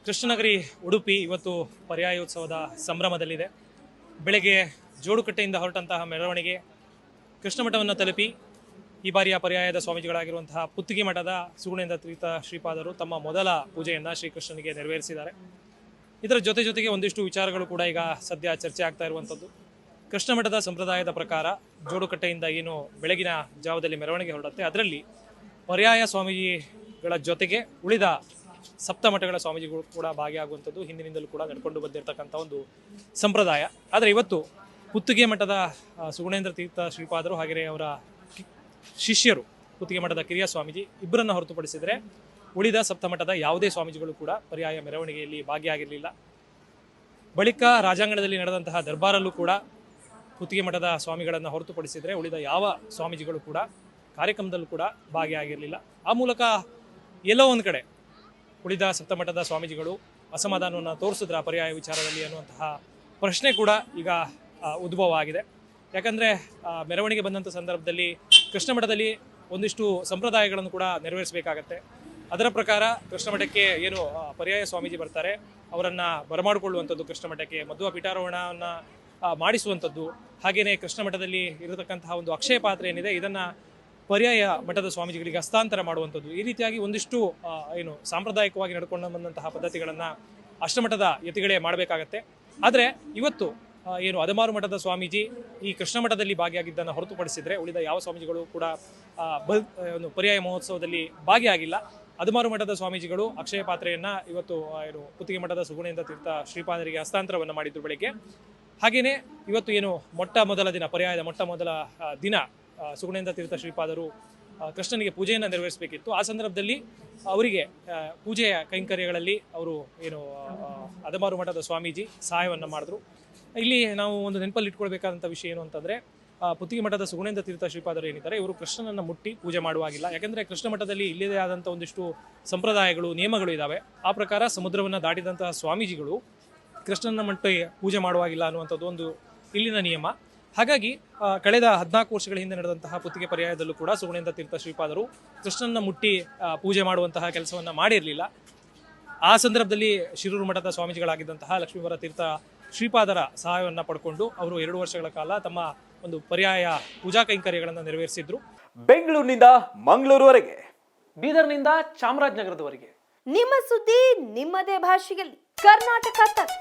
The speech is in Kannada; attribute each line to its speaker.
Speaker 1: ಕೃಷ್ಣನಗರಿ ಉಡುಪಿ ಇವತ್ತು ಪರ್ಯಾಯೋತ್ಸವದ ಸಂಭ್ರಮದಲ್ಲಿದೆ. ಬೆಳಗ್ಗೆ ಜೋಡುಕಟ್ಟೆಯಿಂದ ಹೊರಟಂತಹ ಮೆರವಣಿಗೆ ಕೃಷ್ಣ ಮಠವನ್ನು ತಲುಪಿ ಈ ಬಾರಿಯ ಪರ್ಯಾಯದ ಸ್ವಾಮೀಜಿಗಳಾಗಿರುವಂತಹ ಪುತ್ತಿಗೆ ಮಠದ ಸುಗುಣೇಂದ್ರ ತೀರ್ಥ ಶ್ರೀಪಾದರು ತಮ್ಮ ಮೊದಲ ಪೂಜೆಯನ್ನು ಶ್ರೀಕೃಷ್ಣನಿಗೆ ನೆರವೇರಿಸಿದ್ದಾರೆ. ಇದರ ಜೊತೆಗೆ ಒಂದಿಷ್ಟು ವಿಚಾರಗಳು ಕೂಡ ಈಗ ಸದ್ಯ ಚರ್ಚೆ ಆಗ್ತಾ ಇರುವಂಥದ್ದು. ಕೃಷ್ಣ ಮಠದ ಸಂಪ್ರದಾಯದ ಪ್ರಕಾರ ಜೋಡುಕಟ್ಟೆಯಿಂದ ಏನು ಬೆಳಗಿನ ಜಾವದಲ್ಲಿ ಮೆರವಣಿಗೆ ಹೊರಡುತ್ತೆ, ಅದರಲ್ಲಿ ಪರ್ಯಾಯ ಸ್ವಾಮೀಜಿಗಳ ಜೊತೆಗೆ ಉಳಿದ ಸಪ್ತಮಠಗಳ ಸ್ವಾಮೀಜಿಗಳು ಕೂಡ ಭಾಗಿಯಾಗುವಂಥದ್ದು ಹಿಂದಿನಿಂದಲೂ ಕೂಡ ನಡ್ಕೊಂಡು ಬಂದಿರತಕ್ಕಂಥ ಒಂದು ಸಂಪ್ರದಾಯ. ಆದರೆ ಇವತ್ತು ಪುತ್ತಿಗೆ ಮಠದ ಸುಗುಣೇಂದ್ರ ತೀರ್ಥ ಶ್ರೀಪಾದರು ಹಾಗೆಯೇ ಅವರ ಶಿಷ್ಯರು ಪುತ್ತಿಗೆ ಮಠದ ಕಿರಿಯ ಸ್ವಾಮೀಜಿ ಇಬ್ಬರನ್ನು ಹೊರತುಪಡಿಸಿದರೆ ಉಳಿದ ಸಪ್ತಮಠದ ಯಾವುದೇ ಸ್ವಾಮೀಜಿಗಳು ಕೂಡ ಪರ್ಯಾಯ ಮೆರವಣಿಗೆಯಲ್ಲಿ ಭಾಗಿಯಾಗಿರಲಿಲ್ಲ. ಬಳಿಕ ರಾಜಾಂಗಣದಲ್ಲಿ ನಡೆದಂತಹ ದರ್ಬಾರಲ್ಲೂ ಕೂಡ ಪುತ್ತಿಗೆ ಮಠದ ಸ್ವಾಮಿಗಳನ್ನು ಹೊರತುಪಡಿಸಿದರೆ ಉಳಿದ ಯಾವ ಸ್ವಾಮೀಜಿಗಳು ಕೂಡ ಕಾರ್ಯಕ್ರಮದಲ್ಲೂ ಕೂಡ ಭಾಗಿಯಾಗಿರಲಿಲ್ಲ. ಆ ಮೂಲಕ ಎಲ್ಲೋ ಒಂದು ಕಡೆ ಉಳಿದ ಸಪ್ತಮಠದ ಸ್ವಾಮೀಜಿಗಳು ಅಸಮಾಧಾನವನ್ನು ತೋರಿಸಿದ್ರ ಪರ್ಯಾಯ ವಿಚಾರದಲ್ಲಿ ಅನ್ನುವಂತಹ ಪ್ರಶ್ನೆ ಕೂಡ ಈಗ ಉದ್ಭವ ಆಗಿದೆ. ಯಾಕಂದರೆ ಮೆರವಣಿಗೆ ಬಂದಂಥ ಸಂದರ್ಭದಲ್ಲಿ ಕೃಷ್ಣ ಮಠದಲ್ಲಿ ಒಂದಿಷ್ಟು ಸಂಪ್ರದಾಯಗಳನ್ನು ಕೂಡ ನೆರವೇರಿಸಬೇಕಾಗತ್ತೆ. ಅದರ ಪ್ರಕಾರ ಕೃಷ್ಣ ಮಠಕ್ಕೆ ಏನು ಪರ್ಯಾಯ ಸ್ವಾಮೀಜಿ ಬರ್ತಾರೆ ಅವರನ್ನು ಬರಮಾಡಿಕೊಳ್ಳುವಂಥದ್ದು, ಕೃಷ್ಣ ಮಠಕ್ಕೆ ಮಧ್ವ ಪೀಠಾರೋಹಣವನ್ನು ಮಾಡಿಸುವಂಥದ್ದು, ಹಾಗೆಯೇ ಕೃಷ್ಣ ಮಠದಲ್ಲಿ ಇರತಕ್ಕಂತಹ ಒಂದು ಅಕ್ಷಯ ಪಾತ್ರೆ ಏನಿದೆ ಇದನ್ನು ಪರ್ಯಾಯ ಮಠದ ಸ್ವಾಮೀಜಿಗಳಿಗೆ ಹಸ್ತಾಂತರ ಮಾಡುವಂಥದ್ದು, ಈ ರೀತಿಯಾಗಿ ಒಂದಿಷ್ಟು ಏನು ಸಾಂಪ್ರದಾಯಿಕವಾಗಿ ನಡ್ಕೊಂಡು ಬಂದಂತಹ ಪದ್ಧತಿಗಳನ್ನು ಅಷ್ಟಮಠದ ಯತಿಗಳೇ ಮಾಡಬೇಕಾಗತ್ತೆ. ಆದರೆ ಇವತ್ತು ಏನು ಅದಮಾರು ಮಠದ ಸ್ವಾಮೀಜಿ ಈ ಕೃಷ್ಣ ಮಠದಲ್ಲಿ ಭಾಗಿಯಾಗಿದ್ದನ್ನು ಹೊರತುಪಡಿಸಿದರೆ ಉಳಿದ ಯಾವ ಸ್ವಾಮೀಜಿಗಳು ಕೂಡ ಒಂದು ಪರ್ಯಾಯ ಮಹೋತ್ಸವದಲ್ಲಿ ಭಾಗಿಯಾಗಿಲ್ಲ. ಅದಮಾರು ಮಠದ ಸ್ವಾಮೀಜಿಗಳು ಅಕ್ಷಯ ಪಾತ್ರೆಯನ್ನು ಇವತ್ತು ಏನು ಪುತ್ತಿಗೆ ಮಠದ ಸುಗುಣೇಂದ್ರ ತೀರ್ಥ ಶ್ರೀಪಾದರಿಗೆ ಹಸ್ತಾಂತರವನ್ನು ಮಾಡಿದ್ರು ಬೆಳಗ್ಗೆ. ಹಾಗೆಯೇ ಇವತ್ತು ಏನು ಪರ್ಯಾಯದ ಮೊಟ್ಟ ಮೊದಲ ದಿನ ಸುಗುಣೇಂದ್ರ ತೀರ್ಥ ಶ್ರೀಪಾದರು ಕೃಷ್ಣನಿಗೆ ಪೂಜೆಯನ್ನು ನೆರವೇರಿಸಬೇಕಿತ್ತು. ಆ ಸಂದರ್ಭದಲ್ಲಿ ಅವರಿಗೆ ಪೂಜೆಯ ಕೈಂಕರ್ಯಗಳಲ್ಲಿ ಅವರು ಏನು ಅದಮಾರು ಮಠದ ಸ್ವಾಮೀಜಿ ಸಹಾಯವನ್ನು ಮಾಡಿದ್ರು. ಇಲ್ಲಿ ನಾವು ಒಂದು ನೆನಪಲ್ಲಿ ಇಟ್ಕೊಳ್ಬೇಕಾದಂಥ ವಿಷಯ ಏನು ಅಂತಂದರೆ, ಪುತ್ತಿಗೆ ಮಠದ ಸುಗುಣೇಂದ್ರ ತೀರ್ಥ ಶ್ರೀಪಾದರು ಏನಿದ್ದಾರೆ ಇವರು ಕೃಷ್ಣನನ್ನು ಮುಟ್ಟಿ ಪೂಜೆ ಮಾಡುವಾಗಿಲ್ಲ. ಯಾಕೆಂದರೆ ಕೃಷ್ಣ ಮಠದಲ್ಲಿ ಇಲ್ಲದೇ ಆದಂಥ ಒಂದಿಷ್ಟು ಸಂಪ್ರದಾಯಗಳು ನಿಯಮಗಳು ಇದ್ದಾವೆ. ಆ ಪ್ರಕಾರ ಸಮುದ್ರವನ್ನು ದಾಟಿದಂತಹ ಸ್ವಾಮೀಜಿಗಳು ಕೃಷ್ಣನ ಮುಟ್ಟಿ ಪೂಜೆ ಮಾಡುವಾಗಿಲ್ಲ ಅನ್ನುವಂಥದ್ದು ಒಂದು ಇಲ್ಲಿನ ನಿಯಮ. ಹಾಗಾಗಿ ಕಳೆದ 14 ವರ್ಷಗಳ ಹಿಂದೆ ನಡೆದಂತಹ ಪುತ್ತಿಗೆ ಪರ್ಯಾಯದಲ್ಲೂ ಕೂಡ ಸುಗುಣೇಂದ್ರ ತೀರ್ಥ ಶ್ರೀಪಾದರು ಕೃಷ್ಣನ ಮುಟ್ಟಿ ಪೂಜೆ ಮಾಡುವಂತಹ ಕೆಲಸವನ್ನು ಮಾಡಿರಲಿಲ್ಲ. ಆ ಸಂದರ್ಭದಲ್ಲಿ ಶಿರೂರು ಮಠದ ಸ್ವಾಮೀಜಿಗಳಾಗಿದ್ದಂತಹ ಲಕ್ಷ್ಮೀವರ ತೀರ್ಥ ಶ್ರೀಪಾದರ ಸಹಾಯವನ್ನು ಪಡ್ಕೊಂಡು ಅವರು 2 ವರ್ಷಗಳ ಕಾಲ ತಮ್ಮ ಒಂದು ಪರ್ಯಾಯ ಪೂಜಾ ಕೈಂಕರ್ಯಗಳನ್ನು ನೆರವೇರಿಸಿದ್ರು.
Speaker 2: ಬೆಂಗಳೂರಿನಿಂದ ಮಂಗಳೂರುವರೆಗೆ,
Speaker 3: ಬೀದರ್ನಿಂದ ಚಾಮರಾಜನಗರದವರೆಗೆ
Speaker 4: ನಿಮ್ಮ ಸುದ್ದಿ ನಿಮ್ಮದೇ ಭಾಷೆಯಲ್ಲಿ ಕರ್ನಾಟಕ ತಕ್.